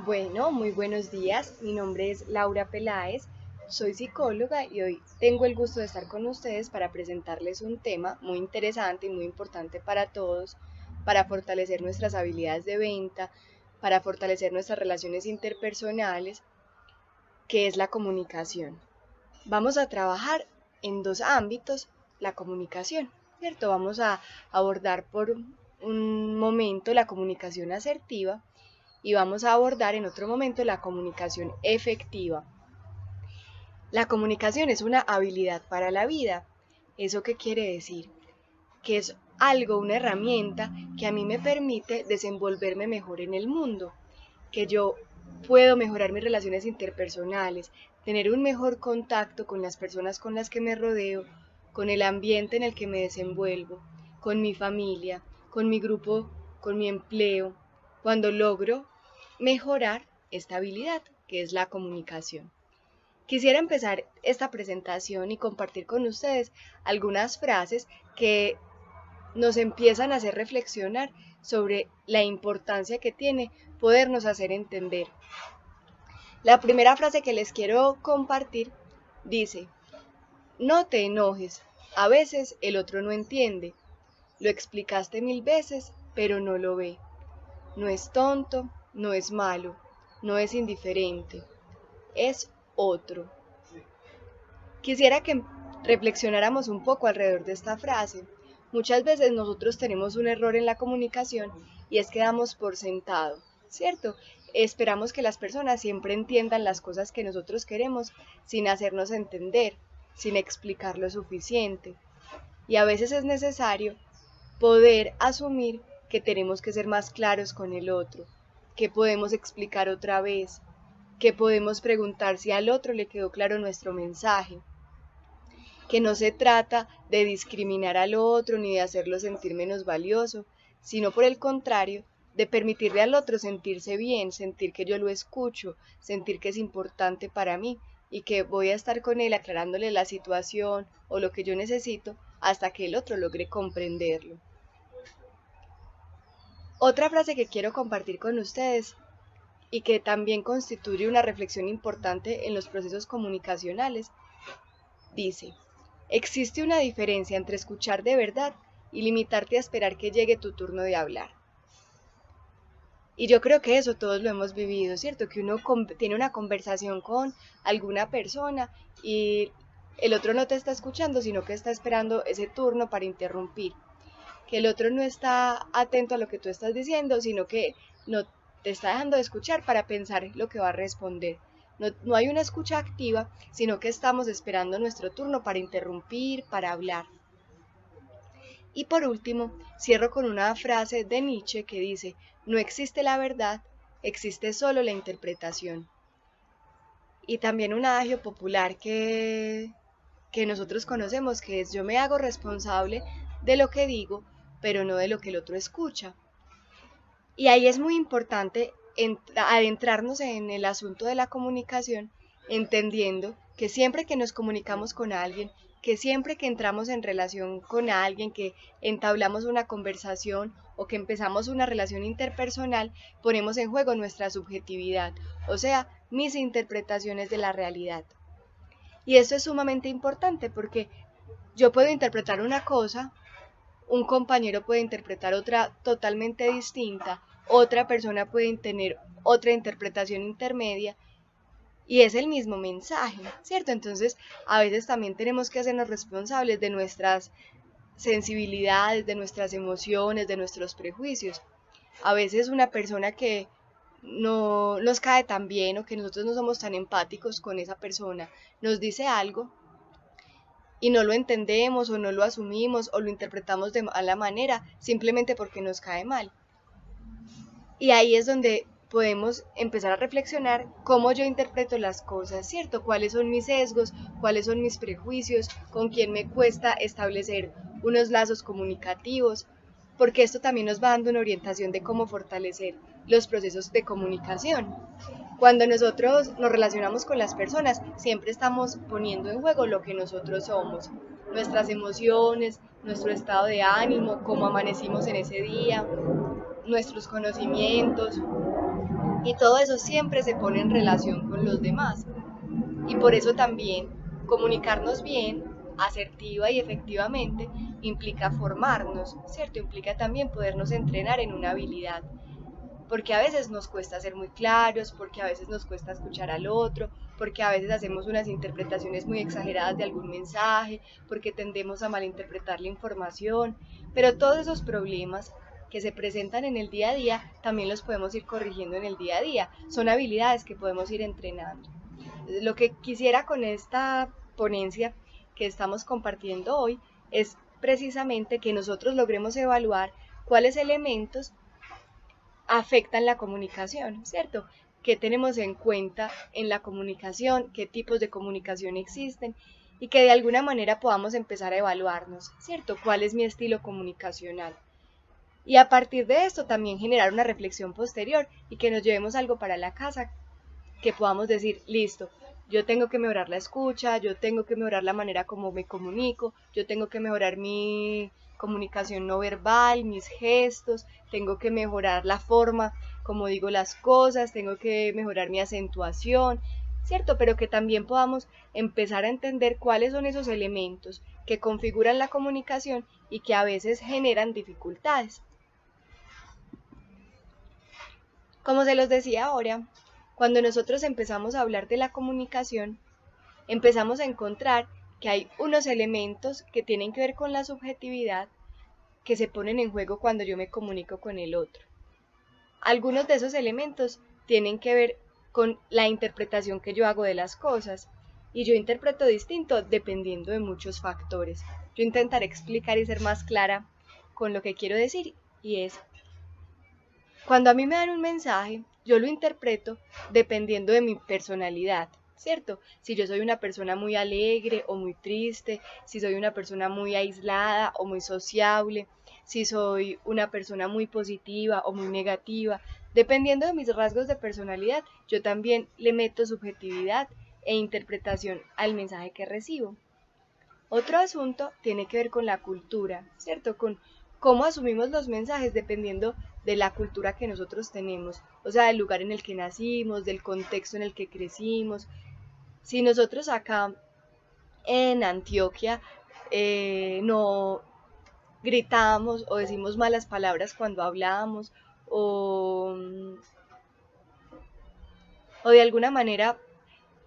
Bueno, muy buenos días. Mi nombre es Laura Peláez, soy psicóloga y hoy tengo el gusto de estar con ustedes para presentarles un tema muy interesante y muy importante para todos, para fortalecer nuestras habilidades de venta, para fortalecer nuestras relaciones interpersonales, que es la comunicación. Vamos a trabajar en dos ámbitos la comunicación, ¿cierto? Vamos a abordar por un momento la comunicación asertiva y vamos a abordar en otro momento la comunicación efectiva. La comunicación es una habilidad para la vida. ¿Eso qué quiere decir? Que es algo, una herramienta que a mí me permite desenvolverme mejor en el mundo, que yo puedo mejorar mis relaciones interpersonales, tener un mejor contacto con las personas con las que me rodeo, con el ambiente en el que me desenvuelvo, con mi familia, con mi grupo, con mi empleo, cuando logro mejorar esta habilidad, que es la comunicación. Quisiera empezar esta presentación y compartir con ustedes algunas frases que nos empiezan a hacer reflexionar sobre la importancia que tiene podernos hacer entender. La primera frase que les quiero compartir dice: no te enojes, a veces el otro no entiende, lo explicaste 1000 veces, pero no lo ve. No es tonto, no es malo, no es indiferente, es otro. Quisiera que reflexionáramos un poco alrededor de esta frase. Muchas veces nosotros tenemos un error en la comunicación y es que damos por sentado, ¿cierto? Esperamos que las personas siempre entiendan las cosas que nosotros queremos sin hacernos entender, sin explicar lo suficiente. Y a veces es necesario poder asumir que tenemos que ser más claros con el otro, que podemos explicar otra vez, que podemos preguntar si al otro le quedó claro nuestro mensaje, que no se trata de discriminar al otro ni de hacerlo sentir menos valioso, sino por el contrario, de permitirle al otro sentirse bien, sentir que yo lo escucho, sentir que es importante para mí y que voy a estar con él aclarándole la situación o lo que yo necesito hasta que el otro logre comprenderlo. Otra frase que quiero compartir con ustedes y que también constituye una reflexión importante en los procesos comunicacionales, dice: existe una diferencia entre escuchar de verdad y limitarte a esperar que llegue tu turno de hablar. Y yo creo que eso todos lo hemos vivido, ¿cierto? Que uno tiene una conversación con alguna persona y el otro no te está escuchando, sino que está esperando ese turno para interrumpir. Que el otro no está atento a lo que tú estás diciendo, sino que no te está dejando de escuchar para pensar lo que va a responder. No hay una escucha activa, sino que estamos esperando nuestro turno para interrumpir, para hablar. Y por último, cierro con una frase de Nietzsche que dice: no existe la verdad, existe solo la interpretación. Y también un adagio popular que nosotros conocemos, que es: yo me hago responsable de lo que digo, pero no de lo que el otro escucha. Y ahí es muy importante adentrarnos en el asunto de la comunicación, entendiendo que siempre que nos comunicamos con alguien, que siempre que entramos en relación con alguien, que entablamos una conversación o que empezamos una relación interpersonal, ponemos en juego nuestra subjetividad, o sea, mis interpretaciones de la realidad. Y esto es sumamente importante porque yo puedo interpretar una cosa, un compañero puede interpretar otra totalmente distinta, otra persona puede tener otra interpretación intermedia y es el mismo mensaje, ¿cierto? Entonces, a veces también tenemos que hacernos responsables de nuestras sensibilidades, de nuestras emociones, de nuestros prejuicios. A veces una persona que no nos cae tan bien o que nosotros no somos tan empáticos con esa persona nos dice algo y no lo entendemos o no lo asumimos o lo interpretamos de mala manera simplemente porque nos cae mal. Y ahí es donde podemos empezar a reflexionar cómo yo interpreto las cosas, ¿cierto? ¿Cuáles son mis sesgos? ¿Cuáles son mis prejuicios? ¿Con quién me cuesta establecer unos lazos comunicativos? Porque esto también nos va dando una orientación de cómo fortalecer los procesos de comunicación. Cuando nosotros nos relacionamos con las personas, siempre estamos poniendo en juego lo que nosotros somos, nuestras emociones, nuestro estado de ánimo, cómo amanecimos en ese día, nuestros conocimientos. Y todo eso siempre se pone en relación con los demás. Y por eso también comunicarnos bien, asertiva y efectivamente, implica formarnos, ¿cierto? Implica también podernos entrenar en una habilidad. Porque a veces nos cuesta ser muy claros, porque a veces nos cuesta escuchar al otro, porque a veces hacemos unas interpretaciones muy exageradas de algún mensaje, porque tendemos a malinterpretar la información, pero todos esos problemas que se presentan en el día a día también los podemos ir corrigiendo en el día a día, son habilidades que podemos ir entrenando. Lo que quisiera con esta ponencia que estamos compartiendo hoy es precisamente que nosotros logremos evaluar cuáles elementos afectan la comunicación, ¿cierto? ¿Qué tenemos en cuenta en la comunicación? ¿Qué tipos de comunicación existen? Y que de alguna manera podamos empezar a evaluarnos, ¿cierto? ¿Cuál es mi estilo comunicacional? Y a partir de esto también generar una reflexión posterior y que nos llevemos algo para la casa, que podamos decir, listo, yo tengo que mejorar la escucha, yo tengo que mejorar la manera como me comunico, yo tengo que mejorar mi comunicación no verbal, mis gestos, tengo que mejorar la forma como digo las cosas, tengo que mejorar mi acentuación, ¿cierto? Pero que también podamos empezar a entender cuáles son esos elementos que configuran la comunicación y que a veces generan dificultades. Como se los decía ahora, cuando nosotros empezamos a hablar de la comunicación, empezamos a encontrar que hay unos elementos que tienen que ver con la subjetividad que se ponen en juego cuando yo me comunico con el otro. Algunos de esos elementos tienen que ver con la interpretación que yo hago de las cosas, y yo interpreto distinto dependiendo de muchos factores. Yo intentaré explicar y ser más clara con lo que quiero decir, y es, cuando a mí me dan un mensaje, yo lo interpreto dependiendo de mi personalidad, ¿cierto? Si yo soy una persona muy alegre o muy triste, si soy una persona muy aislada o muy sociable, si soy una persona muy positiva o muy negativa, dependiendo de mis rasgos de personalidad, yo también le meto subjetividad e interpretación al mensaje que recibo. Otro asunto tiene que ver con la cultura, ¿cierto? Con cómo asumimos los mensajes dependiendo de la cultura que nosotros tenemos, o sea, del lugar en el que nacimos, del contexto en el que crecimos. Si nosotros acá en Antioquia no gritamos o decimos malas palabras cuando hablamos o de alguna manera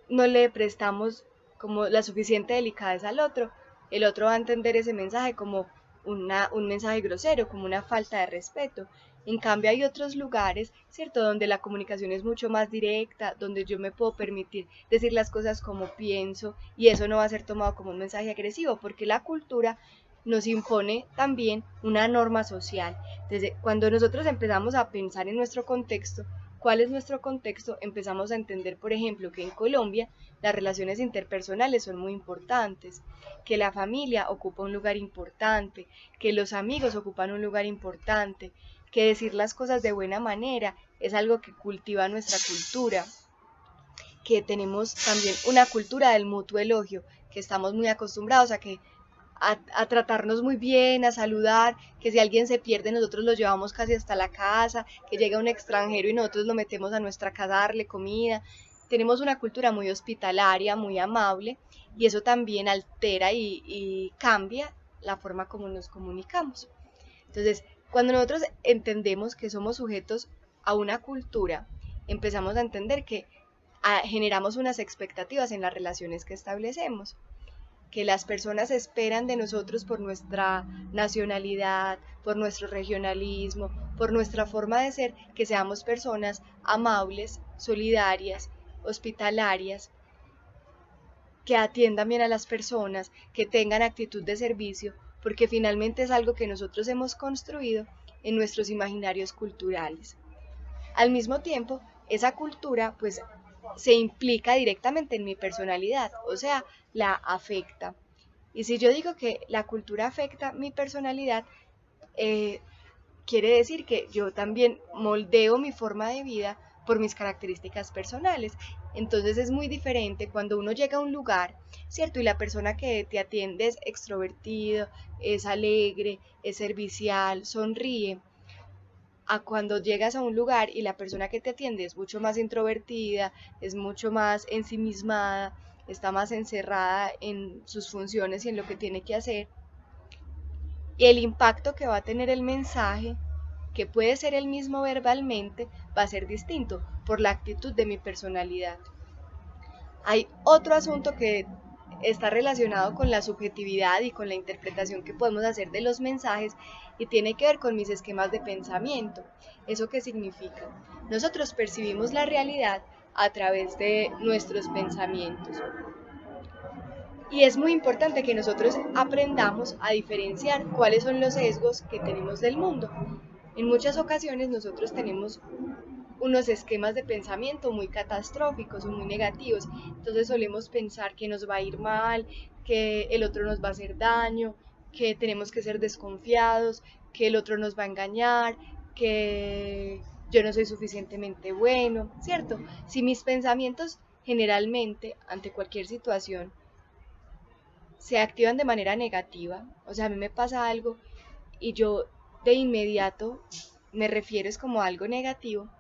no le prestamos como la suficiente delicadeza al otro, el otro va a entender ese mensaje como un mensaje grosero, como una falta de respeto. En cambio hay otros lugares, ¿cierto?, donde la comunicación es mucho más directa, donde yo me puedo permitir decir las cosas como pienso y eso no va a ser tomado como un mensaje agresivo, porque la cultura nos impone también una norma social. Desde cuando nosotros empezamos a pensar en nuestro contexto, ¿cuál es nuestro contexto? Empezamos a entender, por ejemplo, que en Colombia las relaciones interpersonales son muy importantes, que la familia ocupa un lugar importante, que los amigos ocupan un lugar importante, que decir las cosas de buena manera es algo que cultiva nuestra cultura, que tenemos también una cultura del mutuo elogio, que estamos muy acostumbrados a tratarnos muy bien, a saludar, que si alguien se pierde nosotros lo llevamos casi hasta la casa, que llega un extranjero y nosotros lo metemos a nuestra casa a darle comida. Tenemos una cultura muy hospitalaria, muy amable, y eso también altera y cambia la forma como nos comunicamos. Entonces, cuando nosotros entendemos que somos sujetos a una cultura, empezamos a entender que generamos unas expectativas en las relaciones que establecemos, que las personas esperan de nosotros por nuestra nacionalidad, por nuestro regionalismo, por nuestra forma de ser, que seamos personas amables, solidarias, hospitalarias, que atiendan bien a las personas, que tengan actitud de servicio, porque finalmente es algo que nosotros hemos construido en nuestros imaginarios culturales. Al mismo tiempo, esa cultura pues se implica directamente en mi personalidad, o sea, la afecta. Y si yo digo que la cultura afecta mi personalidad, quiere decir que yo también moldeo mi forma de vida por mis características personales. Entonces es muy diferente cuando uno llega a un lugar, ¿cierto? Y la persona que te atiende es extrovertido, es alegre, es servicial, sonríe, a cuando llegas a un lugar y la persona que te atiende es mucho más introvertida, es mucho más ensimismada, está más encerrada en sus funciones y en lo que tiene que hacer. Y el impacto que va a tener el mensaje, que puede ser el mismo verbalmente, va a ser distinto por la actitud de mi personalidad. Hay otro asunto que está relacionado con la subjetividad y con la interpretación que podemos hacer de los mensajes y tiene que ver con mis esquemas de pensamiento. ¿Eso qué significa? Nosotros percibimos la realidad a través de nuestros pensamientos. Y es muy importante que nosotros aprendamos a diferenciar cuáles son los sesgos que tenemos del mundo. En muchas ocasiones nosotros tenemos unos esquemas de pensamiento muy catastróficos o muy negativos, entonces solemos pensar que nos va a ir mal, que el otro nos va a hacer daño, que tenemos que ser desconfiados, que el otro nos va a engañar, que yo no soy suficientemente bueno, ¿cierto? Si mis pensamientos generalmente ante cualquier situación se activan de manera negativa, o sea, a mí me pasa algo y yo de inmediato me refiero es como algo negativo,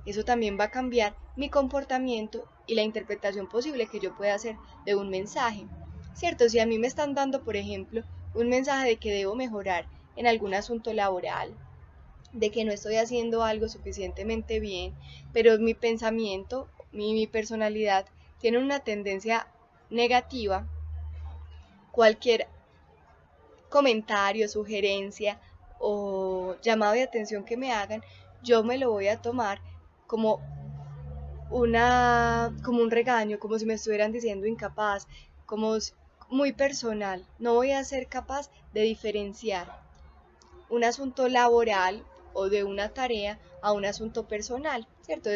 eso también va a cambiar mi comportamiento y la interpretación posible que yo pueda hacer de un mensaje, ¿cierto? Si a mí me están dando, por ejemplo, un mensaje de que debo mejorar en algún asunto laboral, de que no estoy haciendo algo suficientemente bien, pero mi pensamiento, mi personalidad tiene una tendencia negativa, cualquier comentario, sugerencia o llamado de atención que me hagan, yo me lo voy a tomar como como un regaño, como si me estuvieran diciendo incapaz, como muy personal. No voy a ser capaz de diferenciar un asunto laboral o de una tarea a un asunto personal, ¿cierto?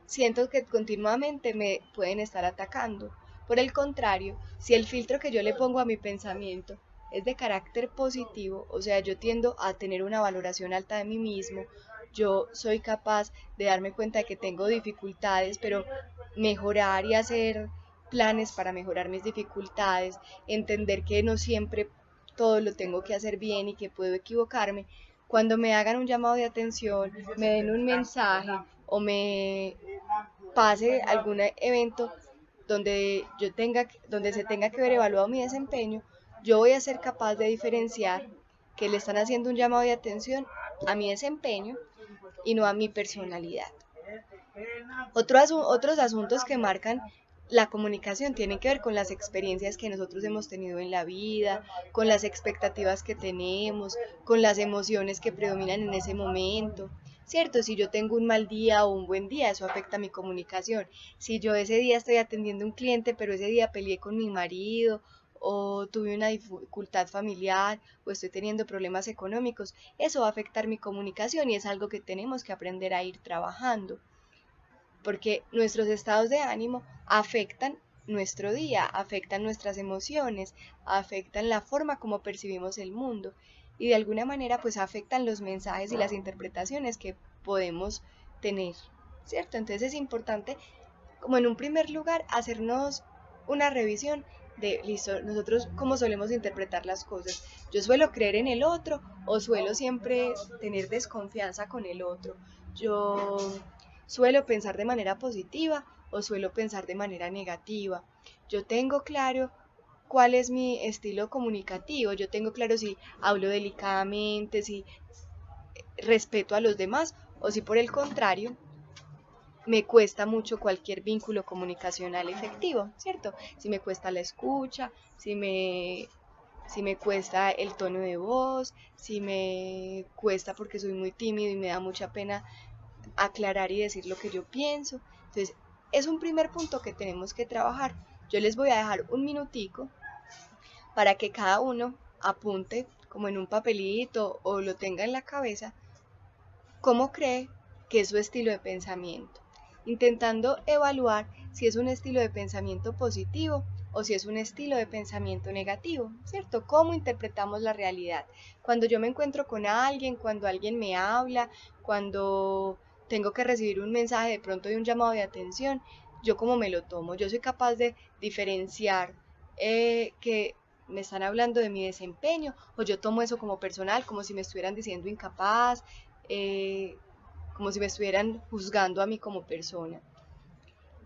Siento que continuamente me pueden estar atacando. Por el contrario, si el filtro que yo le pongo a mi pensamiento es de carácter positivo, o sea, yo tiendo a tener una valoración alta de mí mismo, yo soy capaz de darme cuenta de que tengo dificultades, pero mejorar y hacer planes para mejorar mis dificultades, entender que no siempre todo lo tengo que hacer bien y que puedo equivocarme. Cuando me hagan un llamado de atención, me den un mensaje o me pase algún evento donde se tenga que ver evaluado mi desempeño, yo voy a ser capaz de diferenciar que le están haciendo un llamado de atención a mi desempeño y no a mi personalidad. Otros asuntos que marcan la comunicación tienen que ver con las experiencias que nosotros hemos tenido en la vida, con las expectativas que tenemos, con las emociones que predominan en ese momento. ¿Cierto? Si yo tengo un mal día o un buen día, eso afecta mi comunicación. Si yo ese día estoy atendiendo a un cliente, pero ese día peleé con mi marido o tuve una dificultad familiar o estoy teniendo problemas económicos, eso va a afectar mi comunicación y es algo que tenemos que aprender a ir trabajando, porque nuestros estados de ánimo afectan nuestro día, afectan nuestras emociones, afectan la forma como percibimos el mundo y de alguna manera pues afectan los mensajes y las interpretaciones que podemos tener, ¿cierto? Entonces es importante, como en un primer lugar, hacernos una revisión de, listo, nosotros cómo solemos interpretar las cosas. Yo suelo creer en el otro o suelo siempre tener desconfianza con el otro. Yo suelo pensar de manera positiva o suelo pensar de manera negativa. Yo tengo claro cuál es mi estilo comunicativo, yo tengo claro si hablo delicadamente, si respeto a los demás o si por el contrario me cuesta mucho cualquier vínculo comunicacional efectivo, ¿cierto? Si me cuesta la escucha, si me cuesta el tono de voz, si me cuesta porque soy muy tímido y me da mucha pena aclarar y decir lo que yo pienso. Entonces, es un primer punto que tenemos que trabajar. Yo les voy a dejar un minutico para que cada uno apunte como en un papelito o lo tenga en la cabeza cómo cree que es su estilo de pensamiento, intentando evaluar si es un estilo de pensamiento positivo o si es un estilo de pensamiento negativo, ¿cierto? ¿Cómo interpretamos la realidad? Cuando yo me encuentro con alguien, cuando alguien me habla, cuando tengo que recibir un mensaje de pronto de un llamado de atención, yo cómo me lo tomo, yo soy capaz de diferenciar que me están hablando de mi desempeño o yo tomo eso como personal, como si me estuvieran diciendo incapaz, como si me estuvieran juzgando a mí como persona.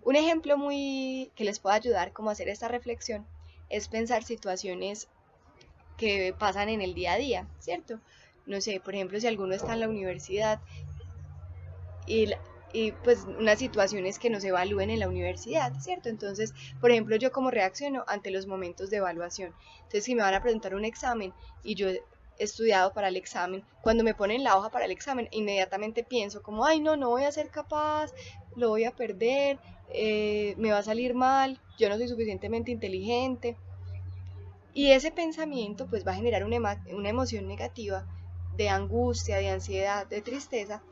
Un ejemplo muy que les puede ayudar como a hacer esta reflexión es pensar situaciones que pasan en el día a día, ¿cierto? No sé, por ejemplo, si alguno está en la universidad y, y pues unas situaciones que nos evalúen en la universidad, ¿cierto? Entonces, por ejemplo, yo cómo reacciono ante los momentos de evaluación. Entonces, si me van a presentar un examen y yo he estudiado para el examen, cuando me ponen la hoja para el examen, inmediatamente pienso como, ay, no, no voy a ser capaz, lo voy a perder, me va a salir mal, yo no soy suficientemente inteligente. Y ese pensamiento pues va a generar una emoción negativa de angustia, de ansiedad, de tristeza,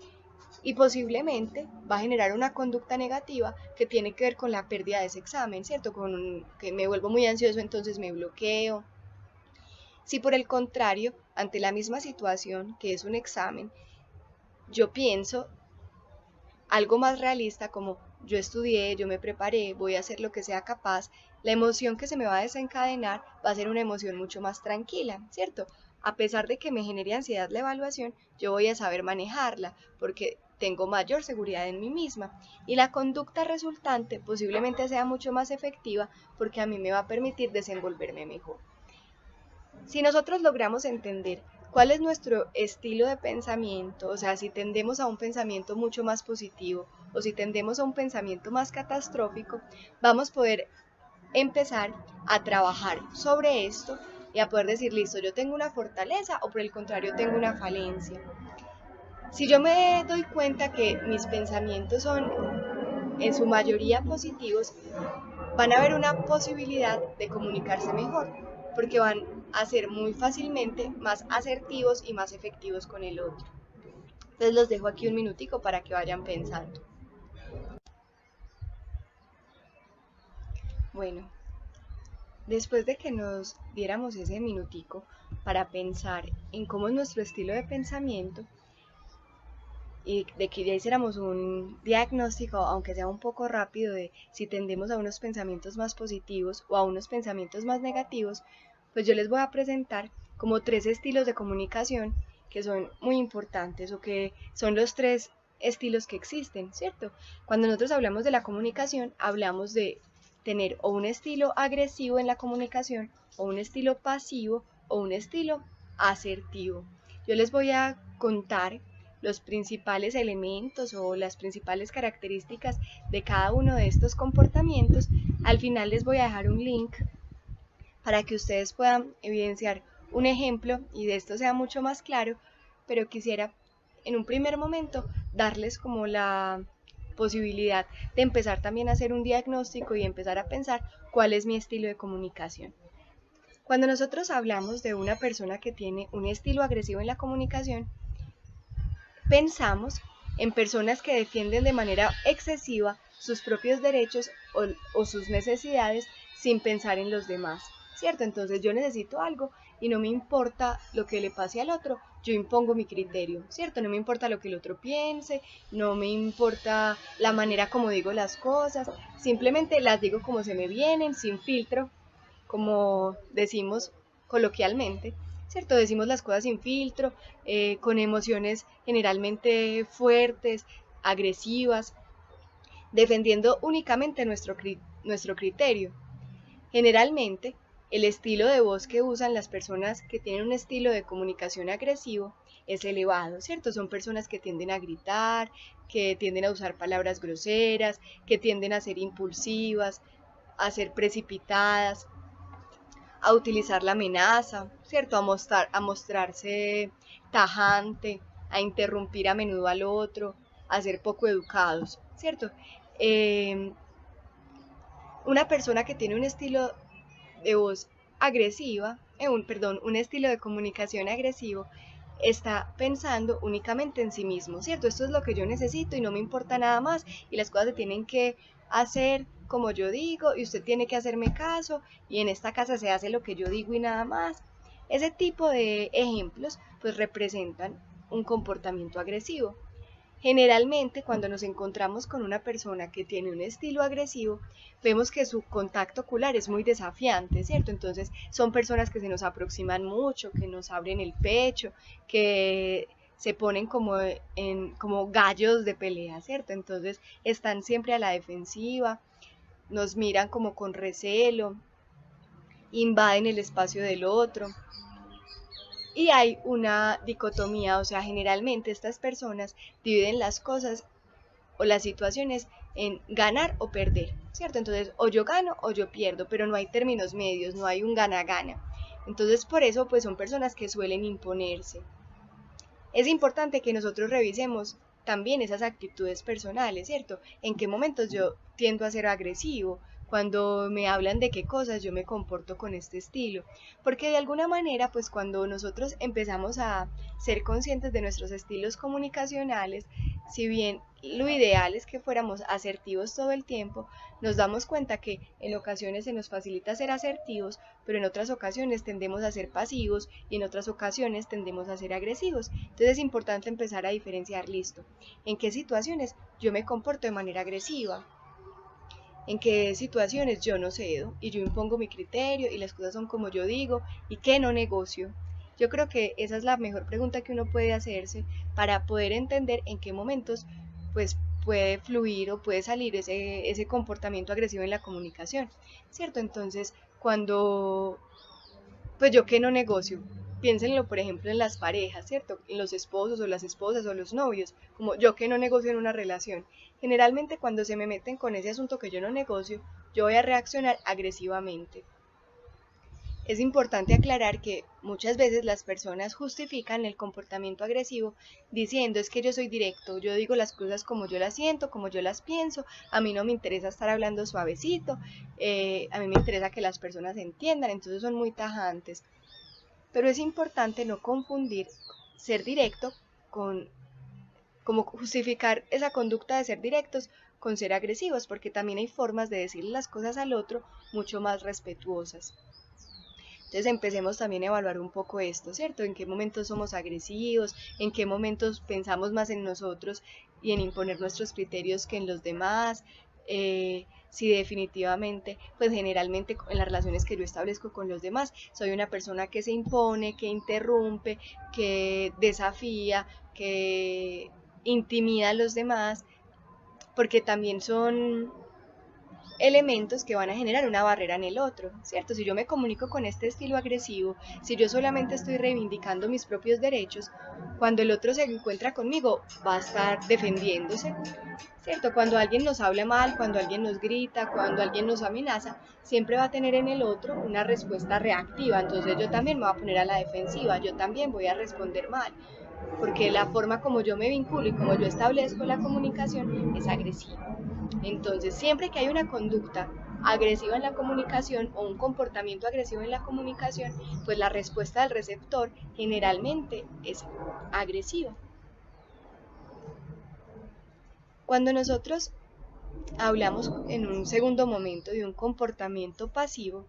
y posiblemente va a generar una conducta negativa que tiene que ver con la pérdida de ese examen, ¿cierto? Que me vuelvo muy ansioso, entonces me bloqueo. Si por el contrario, ante la misma situación que es un examen, yo pienso algo más realista como yo estudié, yo me preparé, voy a hacer lo que sea capaz, la emoción que se me va a desencadenar va a ser una emoción mucho más tranquila, ¿cierto? A pesar de que me genere ansiedad la evaluación, yo voy a saber manejarla porque tengo mayor seguridad en mí misma y la conducta resultante posiblemente sea mucho más efectiva porque a mí me va a permitir desenvolverme mejor. Si nosotros logramos entender cuál es nuestro estilo de pensamiento, o sea, si tendemos a un pensamiento mucho más positivo o si tendemos a un pensamiento más catastrófico, vamos a poder empezar a trabajar sobre esto y a poder decir, listo, yo tengo una fortaleza o por el contrario tengo una falencia. Si yo me doy cuenta que mis pensamientos son en su mayoría positivos, van a haber una posibilidad de comunicarse mejor, porque van a ser muy fácilmente más asertivos y más efectivos con el otro. Entonces los dejo aquí un minutico para que vayan pensando. Bueno, después de que nos diéramos ese minutico para pensar en cómo es nuestro estilo de pensamiento y de que ya hiciéramos un diagnóstico, aunque sea un poco rápido, de si tendemos a unos pensamientos más positivos o a unos pensamientos más negativos, pues yo les voy a presentar como 3 estilos de comunicación que son muy importantes o que son los 3 estilos que existen, ¿cierto? Cuando nosotros hablamos de la comunicación, hablamos de tener o un estilo agresivo en la comunicación, o un estilo pasivo, o un estilo asertivo. Yo les voy a contar los principales elementos o las principales características de cada uno de estos comportamientos. Al final les voy a dejar un link para que ustedes puedan evidenciar un ejemplo y de esto sea mucho más claro, pero quisiera en un primer momento darles como la posibilidad de empezar también a hacer un diagnóstico y empezar a pensar cuál es mi estilo de comunicación. Cuando nosotros hablamos de una persona que tiene un estilo agresivo en la comunicación, pensamos en personas que defienden de manera excesiva sus propios derechos o sus necesidades sin pensar en los demás, ¿cierto? Entonces yo necesito algo y no me importa lo que le pase al otro, yo impongo mi criterio, ¿cierto? No me importa lo que el otro piense, no me importa la manera como digo las cosas, simplemente las digo como se me vienen, sin filtro, como decimos coloquialmente, ¿cierto? Decimos las cosas sin filtro, con emociones generalmente fuertes, agresivas, defendiendo únicamente nuestro criterio. Generalmente, el estilo de voz que usan las personas que tienen un estilo de comunicación agresivo es elevado, ¿cierto? Son personas que tienden a gritar, que tienden a usar palabras groseras, que tienden a ser impulsivas, a ser precipitadas, a utilizar la amenaza, ¿cierto? A mostrarse tajante, a interrumpir a menudo al otro, a ser poco educados, ¿cierto? Eh, una persona que tiene un estilo de voz agresiva, un estilo de comunicación agresivo, está pensando únicamente en sí mismo, ¿cierto? Esto es lo que yo necesito y no me importa nada más y las cosas se tienen que hacer como yo digo y usted tiene que hacerme caso y en esta casa se hace lo que yo digo y nada más. Ese tipo de ejemplos pues representan un comportamiento agresivo. Generalmente, cuando nos encontramos con una persona que tiene un estilo agresivo, vemos que su contacto ocular es muy desafiante, ¿cierto? Entonces, son personas que se nos aproximan mucho, que nos abren el pecho, que se ponen como gallos de pelea, ¿cierto? Entonces están siempre a la defensiva, nos miran como con recelo, invaden el espacio del otro. Y hay una dicotomía, o sea, generalmente estas personas dividen las cosas o las situaciones en ganar o perder, ¿cierto? Entonces, o yo gano o yo pierdo, pero no hay términos medios, no hay un gana-gana. Entonces, por eso, pues son personas que suelen imponerse. Es importante que nosotros revisemos también esas actitudes personales, ¿cierto? En qué momentos yo tiendo a ser agresivo, cuando me hablan de qué cosas yo me comporto con este estilo, porque de alguna manera, pues cuando nosotros empezamos a ser conscientes de nuestros estilos comunicacionales, si bien lo ideal es que fuéramos asertivos todo el tiempo, nos damos cuenta que en ocasiones se nos facilita ser asertivos, pero en otras ocasiones tendemos a ser pasivos y en otras ocasiones tendemos a ser agresivos. Entonces es importante empezar a diferenciar, listo, en qué situaciones yo me comporto de manera agresiva, en qué situaciones yo no cedo y yo impongo mi criterio y las cosas son como yo digo y qué no negocio. Yo creo que esa es la mejor pregunta que uno puede hacerse para poder entender en qué momentos pues puede fluir o puede salir ese comportamiento agresivo en la comunicación, ¿cierto? Entonces, cuando pues yo que no negocio, piénsenlo por ejemplo en las parejas, ¿cierto? En los esposos o las esposas o los novios, como yo que no negocio en una relación. Generalmente cuando se me meten con ese asunto que yo no negocio, yo voy a reaccionar agresivamente. Es importante aclarar que muchas veces las personas justifican el comportamiento agresivo diciendo es que yo soy directo, yo digo las cosas como yo las siento, como yo las pienso, a mí no me interesa estar hablando suavecito, a mí me interesa que las personas entiendan, entonces son muy tajantes. Pero es importante no confundir ser directo con como justificar esa conducta de ser directos con ser agresivos, porque también hay formas de decirle las cosas al otro mucho más respetuosas. Entonces empecemos también a evaluar un poco esto, ¿cierto? En qué momentos somos agresivos, en qué momentos pensamos más en nosotros y en imponer nuestros criterios que en los demás. Si definitivamente, pues generalmente en las relaciones que yo establezco con los demás, soy una persona que se impone, que interrumpe, que desafía, que intimida a los demás, porque también son elementos que van a generar una barrera en el otro, ¿cierto? Si yo me comunico con este estilo agresivo, si yo solamente estoy reivindicando mis propios derechos, cuando el otro se encuentra conmigo va a estar defendiéndose, ¿cierto? Cuando alguien nos habla mal, cuando alguien nos grita, cuando alguien nos amenaza, siempre va a tener en el otro una respuesta reactiva, entonces yo también me voy a poner a la defensiva, yo también voy a responder mal, porque la forma como yo me vinculo y como yo establezco la comunicación es agresiva. Entonces, siempre que hay una conducta agresiva en la comunicación o un comportamiento agresivo en la comunicación, pues la respuesta del receptor generalmente es agresiva. Cuando nosotros hablamos en un segundo momento de un comportamiento pasivo,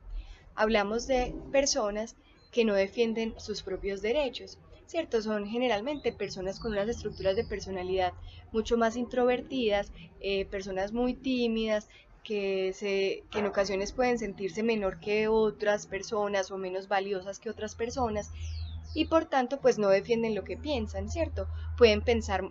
hablamos de personas que no defienden sus propios derechos, ¿cierto? Son generalmente personas con unas estructuras de personalidad mucho más introvertidas, personas muy tímidas, que en ocasiones pueden sentirse menor que otras personas o menos valiosas que otras personas y por tanto pues no defienden lo que piensan, ¿cierto? Pueden pensar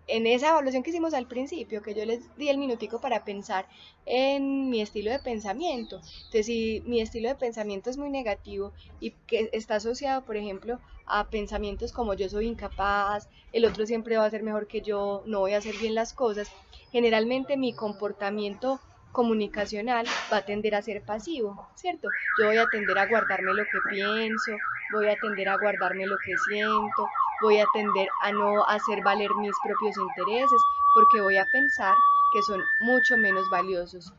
en esa evaluación que hicimos al principio, que yo les di el minutico para pensar en mi estilo de pensamiento. Entonces, si mi estilo de pensamiento es muy negativo y que está asociado, por ejemplo, a pensamientos como yo soy incapaz, el otro siempre va a ser mejor que yo, no voy a hacer bien las cosas, generalmente mi comportamiento comunicacional va a tender a ser pasivo, ¿cierto? Yo voy a tender a guardarme lo que pienso, voy a tender a guardarme lo que siento, voy a tender a no hacer valer mis propios intereses porque voy a pensar que son mucho menos valiosos.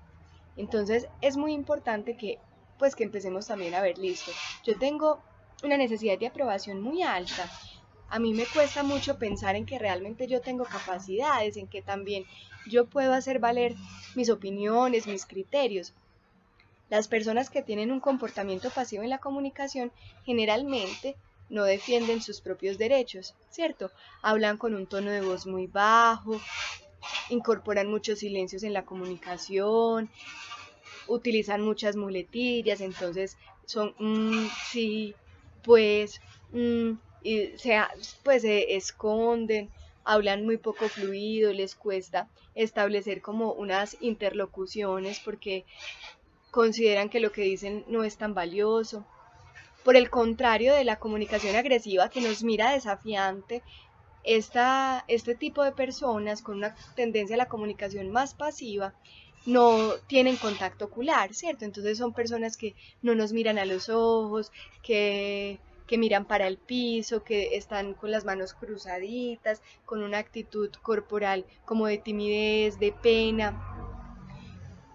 Entonces es muy importante que pues que empecemos también a ver, listo, yo tengo una necesidad de aprobación muy alta. A mí me cuesta mucho pensar en que realmente yo tengo capacidades, en que también yo puedo hacer valer mis opiniones, mis criterios. Las personas que tienen un comportamiento pasivo en la comunicación generalmente no defienden sus propios derechos, ¿cierto? Hablan con un tono de voz muy bajo, incorporan muchos silencios en la comunicación, utilizan muchas muletillas, entonces son sí, pues, y pues se esconden, hablan muy poco fluido, les cuesta establecer como unas interlocuciones porque consideran que lo que dicen no es tan valioso. Por el contrario de la comunicación agresiva que nos mira desafiante, este tipo de personas con una tendencia a la comunicación más pasiva no tienen contacto ocular, ¿cierto? Entonces son personas que no nos miran a los ojos, que miran para el piso, que están con las manos cruzaditas, con una actitud corporal como de timidez, de pena,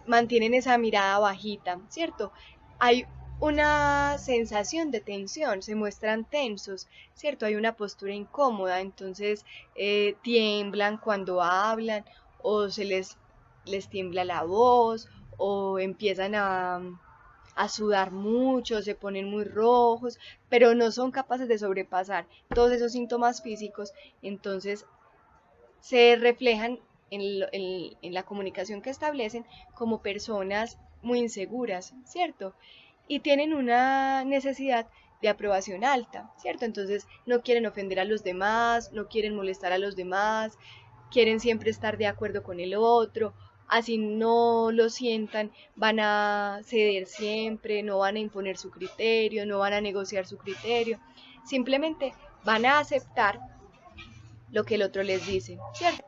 mantienen esa mirada bajita, ¿cierto? Hay una sensación de tensión, se muestran tensos, ¿cierto? Hay una postura incómoda, entonces tiemblan cuando hablan o les tiembla la voz o empiezan a sudar mucho, se ponen muy rojos, pero no son capaces de sobrepasar todos esos síntomas físicos, entonces se reflejan en la comunicación que establecen como personas muy inseguras, ¿cierto? Y tienen una necesidad de aprobación alta, ¿cierto? Entonces no quieren ofender a los demás, no quieren molestar a los demás, quieren siempre estar de acuerdo con el otro, así no lo sientan, van a ceder siempre, no van a imponer su criterio, no van a negociar su criterio, simplemente van a aceptar lo que el otro les dice, ¿cierto?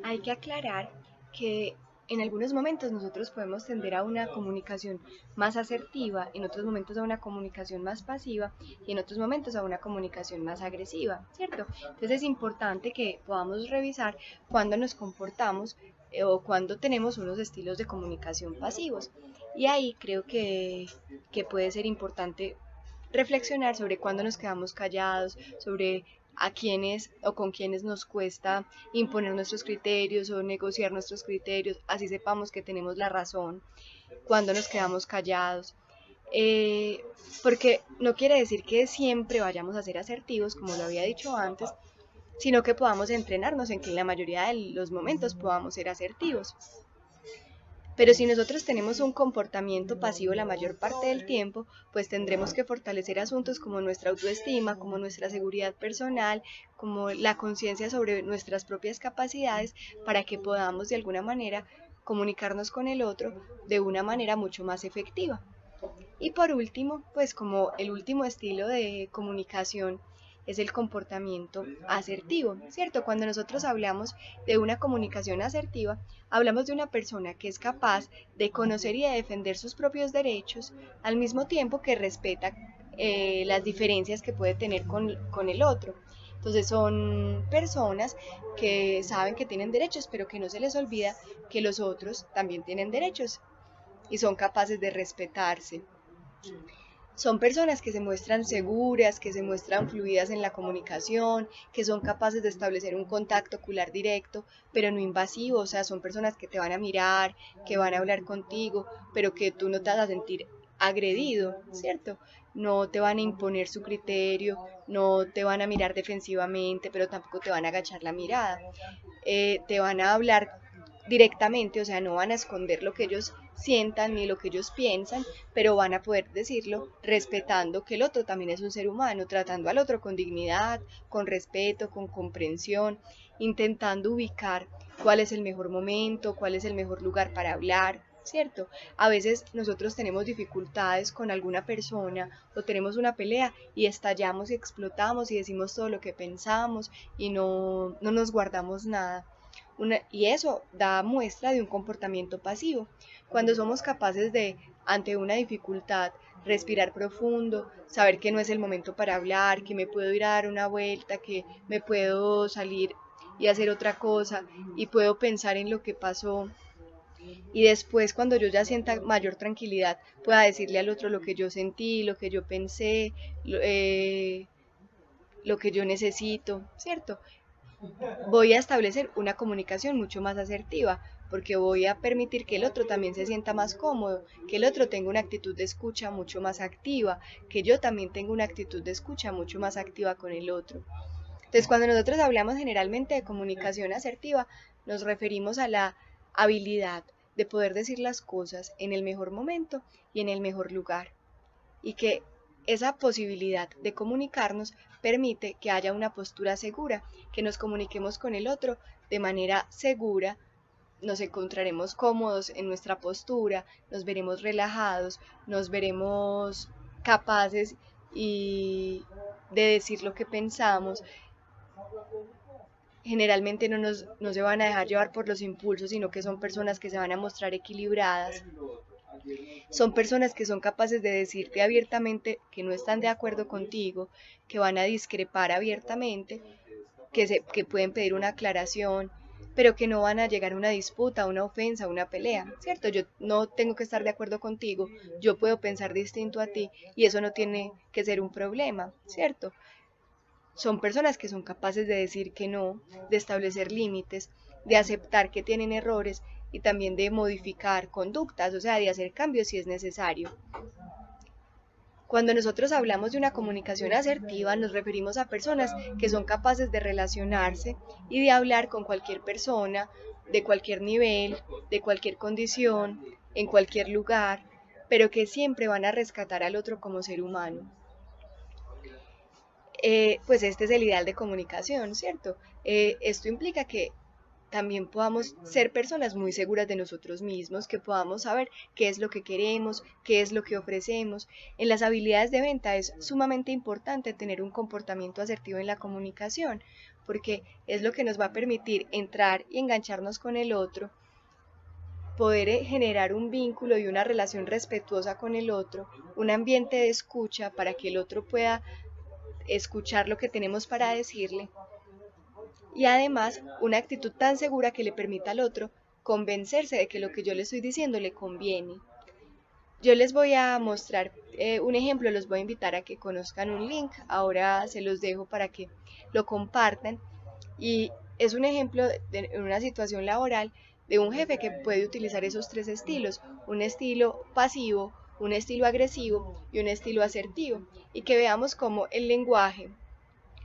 Hay que aclarar que en algunos momentos nosotros podemos tender a una comunicación más asertiva, en otros momentos a una comunicación más pasiva y en otros momentos a una comunicación más agresiva, ¿cierto? Entonces es importante que podamos revisar cuándo nos comportamos o cuándo tenemos unos estilos de comunicación pasivos. Y ahí creo que puede ser importante reflexionar sobre cuándo nos quedamos callados, sobre a quienes o con quienes nos cuesta imponer nuestros criterios o negociar nuestros criterios, así sepamos que tenemos la razón, cuando nos quedamos callados. Eh, Porque no quiere decir que siempre vayamos a ser asertivos, como lo había dicho antes, sino que podamos entrenarnos en que en la mayoría de los momentos podamos ser asertivos. Pero si nosotros tenemos un comportamiento pasivo la mayor parte del tiempo, pues tendremos que fortalecer asuntos como nuestra autoestima, como nuestra seguridad personal, como la conciencia sobre nuestras propias capacidades, para que podamos de alguna manera comunicarnos con el otro de una manera mucho más efectiva. Y por último, pues como el último estilo de comunicación es el comportamiento asertivo, ¿cierto? Cuando nosotros hablamos de una comunicación asertiva, hablamos de una persona que es capaz de conocer y de defender sus propios derechos, al mismo tiempo que respeta las diferencias que puede tener con el otro. Entonces son personas que saben que tienen derechos, pero que no se les olvida que los otros también tienen derechos y son capaces de respetarse. Son personas que se muestran seguras, que se muestran fluidas en la comunicación, que son capaces de establecer un contacto ocular directo, pero no invasivo, o sea, son personas que te van a mirar, que van a hablar contigo, pero que tú no te vas a sentir agredido, ¿cierto? No te van a imponer su criterio, no te van a mirar defensivamente, pero tampoco te van a agachar la mirada. Te van a hablar directamente, o sea, no van a esconder lo que ellos sientan ni lo que ellos piensan, pero van a poder decirlo respetando que el otro también es un ser humano, tratando al otro con dignidad, con respeto, con comprensión, intentando ubicar cuál es el mejor momento, cuál es el mejor lugar para hablar, ¿cierto? A veces nosotros tenemos dificultades con alguna persona o tenemos una pelea y estallamos y explotamos y decimos todo lo que pensamos y no nos guardamos nada. Y eso da muestra de un comportamiento pasivo. Cuando somos capaces de, ante una dificultad, respirar profundo, saber que no es el momento para hablar, que me puedo ir a dar una vuelta, que me puedo salir y hacer otra cosa y puedo pensar en lo que pasó y después cuando yo ya sienta mayor tranquilidad pueda decirle al otro lo que yo sentí, lo que yo pensé, lo que yo necesito, ¿cierto? Voy a establecer una comunicación mucho más asertiva, porque voy a permitir que el otro también se sienta más cómodo, que el otro tenga una actitud de escucha mucho más activa, que yo también tenga una actitud de escucha mucho más activa con el otro. Entonces, cuando nosotros hablamos generalmente de comunicación asertiva, nos referimos a la habilidad de poder decir las cosas en el mejor momento y en el mejor lugar, y que esa posibilidad de comunicarnos permite que haya una postura segura, que nos comuniquemos con el otro de manera segura, nos encontraremos cómodos en nuestra postura, nos veremos relajados, nos veremos capaces de decir lo que pensamos. Generalmente no se van a dejar llevar por los impulsos, sino que son personas que se van a mostrar equilibradas. Son personas que son capaces de decirte abiertamente que no están de acuerdo contigo, que van a discrepar abiertamente, que pueden pedir una aclaración, pero que no van a llegar a una disputa, una ofensa, una pelea, ¿cierto? Yo no tengo que estar de acuerdo contigo, yo puedo pensar distinto a ti y eso no tiene que ser un problema, ¿cierto? Son personas que son capaces de decir que no, de establecer límites, de aceptar que tienen errores y también de modificar conductas, o sea, de hacer cambios si es necesario. Cuando nosotros hablamos de una comunicación asertiva, nos referimos a personas que son capaces de relacionarse y de hablar con cualquier persona, de cualquier nivel, de cualquier condición, en cualquier lugar, pero que siempre van a rescatar al otro como ser humano. Pues este es el ideal de comunicación, ¿cierto? Esto implica que también podamos ser personas muy seguras de nosotros mismos, que podamos saber qué es lo que queremos, qué es lo que ofrecemos. En las habilidades de venta es sumamente importante tener un comportamiento asertivo en la comunicación, porque es lo que nos va a permitir entrar y engancharnos con el otro, poder generar un vínculo y una relación respetuosa con el otro, un ambiente de escucha para que el otro pueda escuchar lo que tenemos para decirle, y además una actitud tan segura que le permita al otro convencerse de que lo que yo le estoy diciendo le conviene. Yo les voy a mostrar un ejemplo, los voy a invitar a que conozcan un link, ahora se los dejo para que lo compartan, y es un ejemplo en una situación laboral de un jefe que puede utilizar esos tres estilos, un estilo pasivo, un estilo agresivo y un estilo asertivo, y que veamos cómo el lenguaje,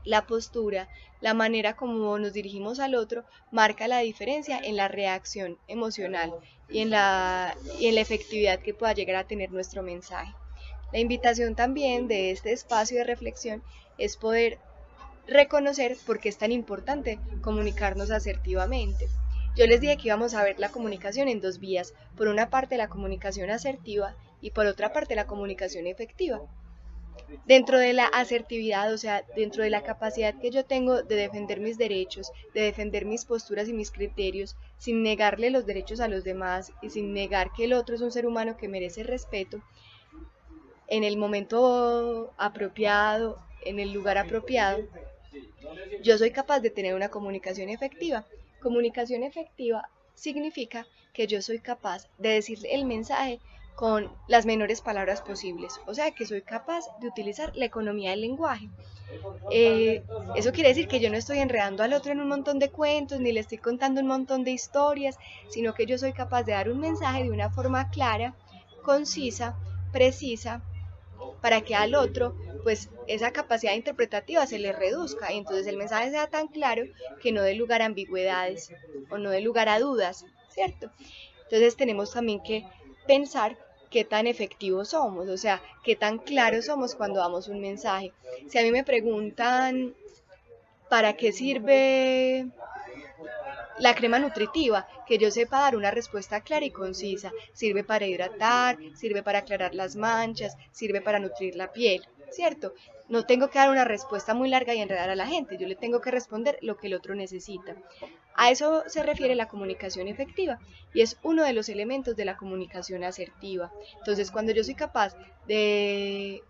la postura, la manera como nos dirigimos al otro marca la diferencia en la reacción emocional y en la efectividad que pueda llegar a tener nuestro mensaje. La invitación también de este espacio de reflexión es poder reconocer por qué es tan importante comunicarnos asertivamente. Yo les dije que íbamos a ver la comunicación en dos vías, por una parte la comunicación asertiva y por otra parte la comunicación efectiva. Dentro de la asertividad, o sea, dentro de la capacidad que yo tengo de defender mis derechos, de defender mis posturas y mis criterios, sin negarle los derechos a los demás y sin negar que el otro es un ser humano que merece respeto, en el momento apropiado, en el lugar apropiado, yo soy capaz de tener una comunicación efectiva. Comunicación efectiva significa que yo soy capaz de decir el mensaje con las menores palabras posibles, o sea que soy capaz de utilizar la economía del lenguaje. Eso quiere decir que yo no estoy enredando al otro en un montón de cuentos, ni le estoy contando un montón de historias, sino que yo soy capaz de dar un mensaje de una forma clara, concisa, precisa, para que al otro, pues esa capacidad interpretativa se le reduzca y entonces el mensaje sea tan claro que no dé lugar a ambigüedades o no dé lugar a dudas, ¿cierto? Entonces tenemos también que pensar qué tan efectivos somos, o sea, qué tan claros somos cuando damos un mensaje. Si a mí me preguntan ¿para qué sirve la crema nutritiva? Que yo sepa dar una respuesta clara y concisa. Sirve para hidratar, sirve para aclarar las manchas, sirve para nutrir la piel, ¿cierto? No tengo que dar una respuesta muy larga y enredar a la gente, yo le tengo que responder lo que el otro necesita. A eso se refiere la comunicación efectiva y es uno de los elementos de la comunicación asertiva. Entonces, cuando yo soy capaz de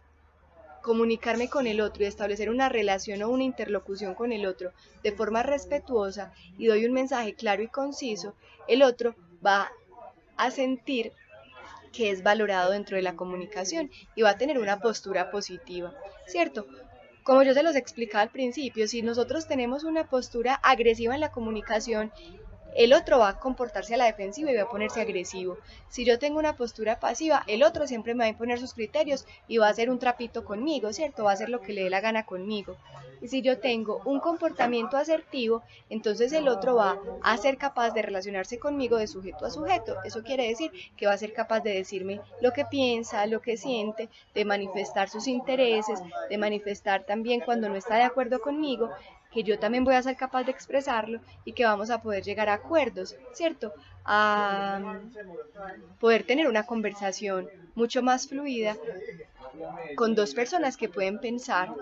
comunicarme con el otro y establecer una relación o una interlocución con el otro de forma respetuosa y doy un mensaje claro y conciso, el otro va a sentir que es valorado dentro de la comunicación y va a tener una postura positiva, ¿cierto? Como yo se los explicaba al principio, si nosotros tenemos una postura agresiva en la comunicación el otro va a comportarse a la defensiva y va a ponerse agresivo. Si yo tengo una postura pasiva, el otro siempre me va a imponer sus criterios y va a hacer un trapito conmigo, ¿cierto? Va a hacer lo que le dé la gana conmigo. Y si yo tengo un comportamiento asertivo, entonces el otro va a ser capaz de relacionarse conmigo de sujeto a sujeto. Eso quiere decir que va a ser capaz de decirme lo que piensa, lo que siente, de manifestar sus intereses, de manifestar también cuando no está de acuerdo conmigo, que yo también voy a ser capaz de expresarlo y que vamos a poder llegar a acuerdos, ¿cierto? A poder tener una conversación mucho más fluida con dos personas que pueden pensar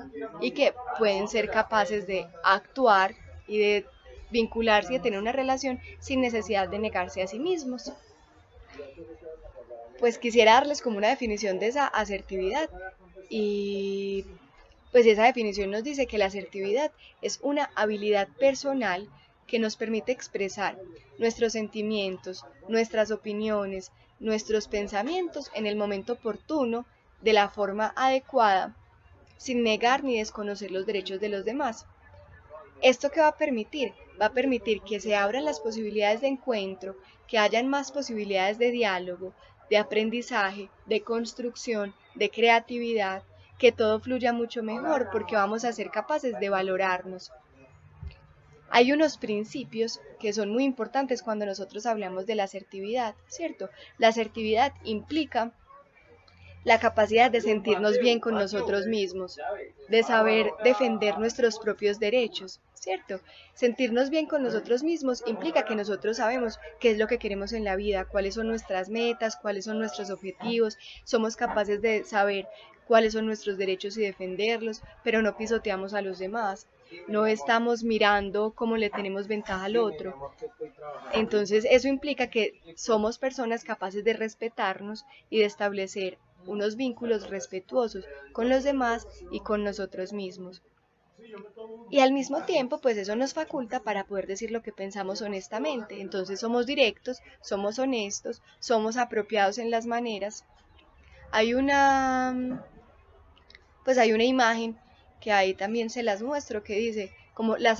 y que pueden ser capaces de actuar y de vincularse y de tener una relación sin necesidad de negarse a sí mismos. Pues quisiera darles como una definición de esa asertividad y pues esa definición nos dice que la asertividad es una habilidad personal que nos permite expresar nuestros sentimientos, nuestras opiniones, nuestros pensamientos en el momento oportuno, de la forma adecuada, sin negar ni desconocer los derechos de los demás. ¿Esto qué va a permitir? Va a permitir que se abran las posibilidades de encuentro, que hayan más posibilidades de diálogo, de aprendizaje, de construcción, de creatividad, que todo fluya mucho mejor porque vamos a ser capaces de valorarnos. Hay unos principios que son muy importantes cuando nosotros hablamos de la asertividad, ¿cierto? La asertividad implica la capacidad de sentirnos bien con nosotros mismos, de saber defender nuestros propios derechos, ¿cierto? Sentirnos bien con nosotros mismos implica que nosotros sabemos qué es lo que queremos en la vida, cuáles son nuestras metas, cuáles son nuestros objetivos, somos capaces de saber cuáles son nuestros derechos y defenderlos, pero no pisoteamos a los demás. No estamos mirando cómo le tenemos ventaja al otro. Entonces eso implica que somos personas capaces de respetarnos y de establecer unos vínculos respetuosos con los demás y con nosotros mismos. Y al mismo tiempo, pues eso nos faculta para poder decir lo que pensamos honestamente. Entonces somos directos, somos honestos, somos apropiados en las maneras. Hay hay una imagen que ahí también se las muestro que dice como la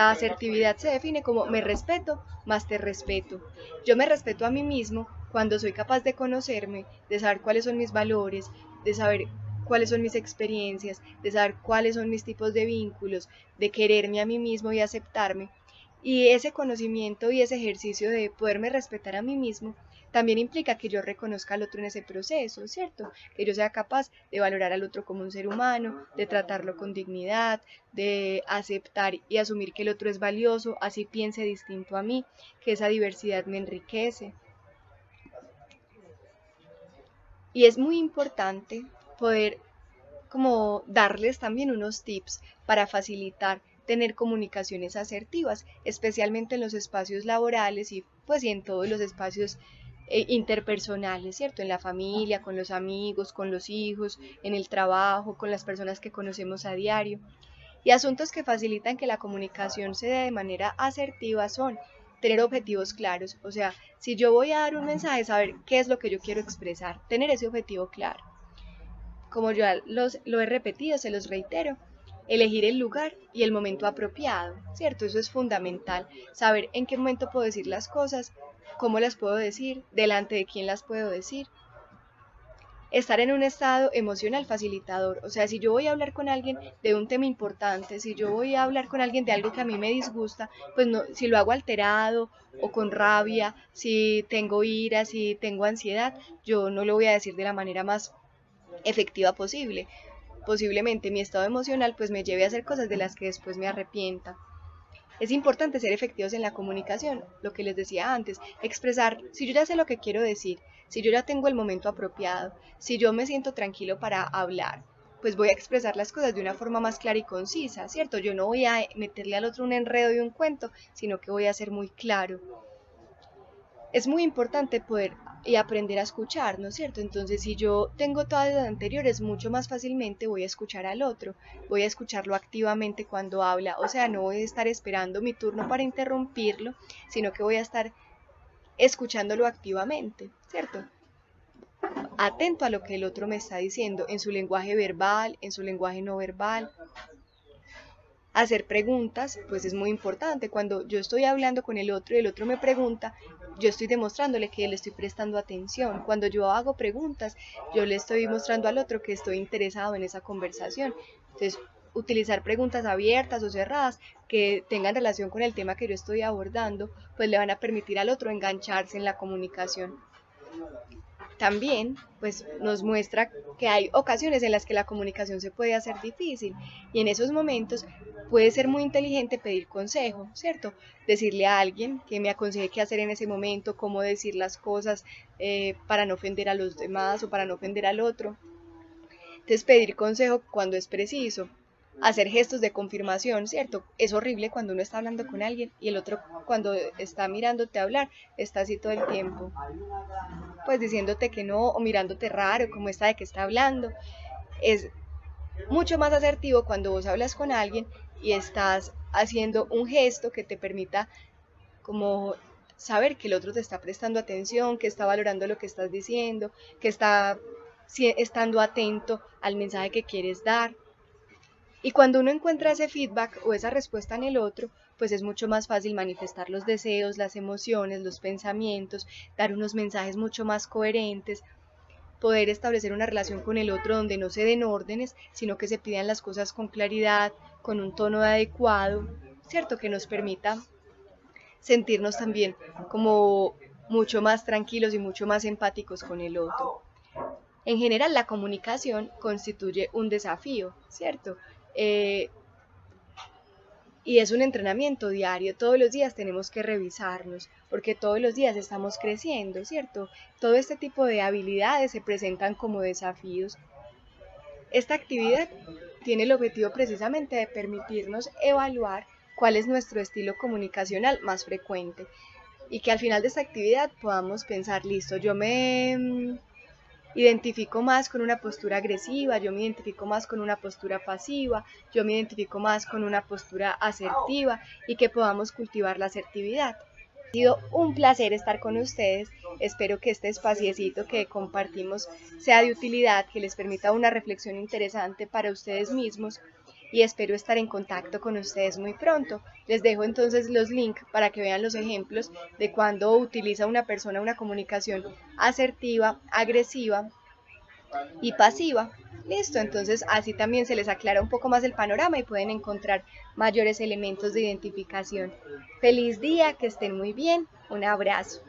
asertividad se define como me respeto más te respeto. Yo me respeto a mí mismo cuando soy capaz de conocerme, de saber cuáles son mis valores, de saber cuáles son mis experiencias, de saber cuáles son mis tipos de vínculos, de quererme a mí mismo y aceptarme. Y ese conocimiento y ese ejercicio de poderme respetar a mí mismo también implica que yo reconozca al otro en ese proceso, ¿cierto? Que yo sea capaz de valorar al otro como un ser humano, de tratarlo con dignidad, de aceptar y asumir que el otro es valioso, así piense distinto a mí, que esa diversidad me enriquece. Y es muy importante poder como darles también unos tips para facilitar tener comunicaciones asertivas, especialmente en los espacios laborales y pues y en todos los espacios interpersonales, ¿cierto? En la familia, con los amigos, con los hijos, en el trabajo, con las personas que conocemos a diario. Y asuntos que facilitan que la comunicación se dé de manera asertiva son tener objetivos claros, o sea, si yo voy a dar un mensaje, saber qué es lo que yo quiero expresar, tener ese objetivo claro. Como ya lo he repetido, se los reitero, elegir el lugar y el momento apropiado, ¿cierto? Eso es fundamental, saber en qué momento puedo decir las cosas, cómo las puedo decir, delante de quién las puedo decir. Estar en un estado emocional facilitador, o sea, si yo voy a hablar con alguien de un tema importante, si yo voy a hablar con alguien de algo que a mí me disgusta, pues no, si lo hago alterado o con rabia, si tengo ira, si tengo ansiedad, yo no lo voy a decir de la manera más efectiva posible. Posiblemente mi estado emocional pues me lleve a hacer cosas de las que después me arrepienta. Es importante ser efectivos en la comunicación, lo que les decía antes, expresar, si yo ya sé lo que quiero decir, si yo ya tengo el momento apropiado, si yo me siento tranquilo para hablar, pues voy a expresar las cosas de una forma más clara y concisa, ¿cierto? Yo no voy a meterle al otro un enredo y un cuento, sino que voy a ser muy claro. Es muy importante poder y aprender a escuchar, ¿no es cierto? Entonces, si yo tengo todas las anteriores, mucho más fácilmente voy a escuchar al otro, voy a escucharlo activamente cuando habla, o sea, no voy a estar esperando mi turno para interrumpirlo, sino que voy a estar escuchándolo activamente, ¿cierto? Atento a lo que el otro me está diciendo, en su lenguaje verbal, en su lenguaje no verbal. Hacer preguntas, pues es muy importante. Cuando yo estoy hablando con el otro y el otro me pregunta, yo estoy demostrándole que le estoy prestando atención. Cuando yo hago preguntas, yo le estoy mostrando al otro que estoy interesado en esa conversación. Entonces, utilizar preguntas abiertas o cerradas que tengan relación con el tema que yo estoy abordando, pues le van a permitir al otro engancharse en la comunicación. También, pues nos muestra que hay ocasiones en las que la comunicación se puede hacer difícil y en esos momentos puede ser muy inteligente pedir consejo, ¿cierto? Decirle a alguien que me aconseje qué hacer en ese momento, cómo decir las cosas para no ofender a los demás o para no ofender al otro. Entonces, pedir consejo cuando es preciso. Hacer gestos de confirmación, ¿cierto? Es horrible cuando uno está hablando con alguien y el otro cuando está mirándote hablar está así todo el tiempo, pues diciéndote que no o mirándote raro, como está de que está hablando. Es mucho más asertivo cuando vos hablas con alguien y estás haciendo un gesto que te permita como saber que el otro te está prestando atención, que está valorando lo que estás diciendo, que está estando atento al mensaje que quieres dar. Y cuando uno encuentra ese feedback o esa respuesta en el otro, pues es mucho más fácil manifestar los deseos, las emociones, los pensamientos, dar unos mensajes mucho más coherentes, poder establecer una relación con el otro donde no se den órdenes, sino que se pidan las cosas con claridad, con un tono adecuado, ¿cierto? Que nos permita sentirnos también como mucho más tranquilos y mucho más empáticos con el otro. En general, la comunicación constituye un desafío, ¿cierto? Y es un entrenamiento diario, todos los días tenemos que revisarnos, porque todos los días estamos creciendo, ¿cierto? Todo este tipo de habilidades se presentan como desafíos. Esta actividad tiene el objetivo precisamente de permitirnos evaluar cuál es nuestro estilo comunicacional más frecuente y que al final de esta actividad podamos pensar, listo, yo me identifico más con una postura agresiva, yo me identifico más con una postura pasiva, yo me identifico más con una postura asertiva y que podamos cultivar la asertividad. Ha sido un placer estar con ustedes, espero que este espaciecito que compartimos sea de utilidad, que les permita una reflexión interesante para ustedes mismos y espero estar en contacto con ustedes muy pronto. Les dejo entonces los links para que vean los ejemplos de cuando utiliza una persona una comunicación asertiva, agresiva y pasiva. Listo, entonces así también se les aclara un poco más el panorama y pueden encontrar mayores elementos de identificación. Feliz día, que estén muy bien, un abrazo.